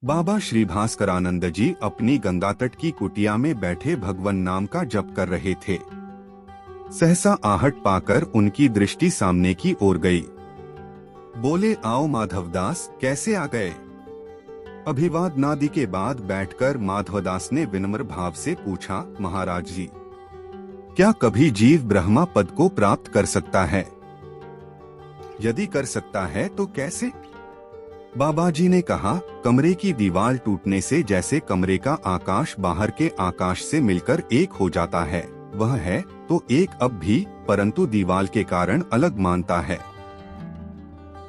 बाबा श्री भास्करानंद जी अपनी गंगा तट की कुटिया में बैठे भगवन नाम का जप कर रहे थे। सहसा आहट पाकर उनकी दृष्टि सामने की ओर गई। बोले, आओ माधवदास, कैसे आ गए? अभिवाद नादि के बाद बैठकर माधवदास ने विनम्र भाव से पूछा, महाराज जी, क्या कभी जीव ब्रह्मा पद को प्राप्त कर सकता है? यदि कर सकता है तो कैसे? बाबा जी ने कहा, कमरे की दीवार टूटने से जैसे कमरे का आकाश बाहर के आकाश से मिलकर एक हो जाता है, वह है तो एक अब भी, परंतु दीवार के कारण अलग मानता है।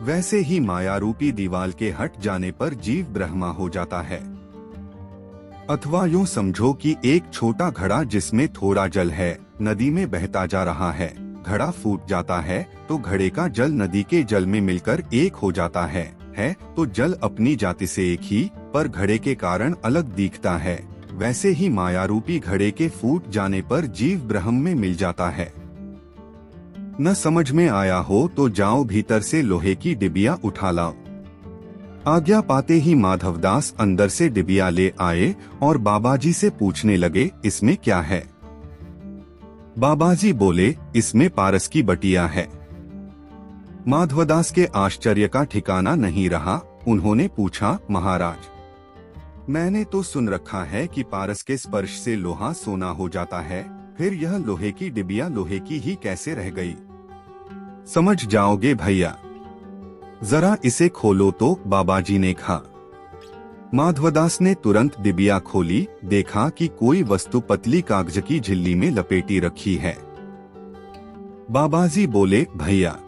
वैसे ही माया रूपी दीवार के हट जाने पर जीव ब्रह्मा हो जाता है। अथवा यूं समझो कि एक छोटा घड़ा जिसमें थोड़ा जल है, नदी में बहता जा रहा है। घड़ा फूट जाता है तो घड़े का जल नदी के जल में मिलकर एक हो जाता है तो जल अपनी जाति से एक ही, पर घड़े के कारण अलग दिखता है। वैसे ही माया रूपी घड़े के फूट जाने पर जीव ब्रह्म में मिल जाता है। न समझ में आया हो तो जाओ भीतर से लोहे की डिबिया उठा लाओ। आज्ञा पाते ही माधवदास अंदर से डिबिया ले आए और बाबाजी से पूछने लगे, इसमें क्या है? बाबाजी बोले, इसमें पारस की बटिया है। माधवदास के आश्चर्य का ठिकाना नहीं रहा। उन्होंने पूछा, महाराज, मैंने तो सुन रखा है कि पारस के स्पर्श से लोहा सोना हो जाता है, फिर यह लोहे की डिबिया लोहे की ही कैसे रह गई? समझ जाओगे भैया, जरा इसे खोलो तो, बाबाजी ने कहा। माधवदास ने तुरंत डिबिया खोली, देखा कि कोई वस्तु पतली कागज की झिल्ली में लपेटी रखी है। बाबाजी बोले, भैया,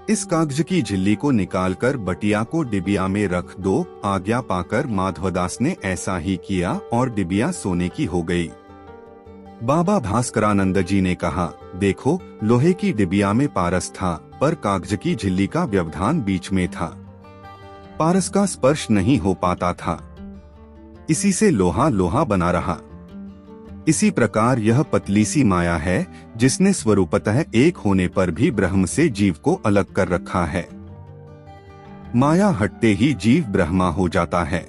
इस कागज की झिल्ली को निकालकर बटिया को डिबिया में रख दो। आज्ञा पाकर माधवदास ने ऐसा ही किया और डिबिया सोने की हो गई। बाबा भास्करानंद जी ने कहा, देखो, लोहे की डिबिया में पारस था, पर कागज की झिल्ली का व्यवधान बीच में था। पारस का स्पर्श नहीं हो पाता था, इसी से लोहा लोहा बना रहा। इसी प्रकार यह पतली सी माया है, जिसने स्वरूपतः एक होने पर भी ब्रह्म से जीव को अलग कर रखा है। माया हटते ही जीव ब्रह्मा हो जाता है।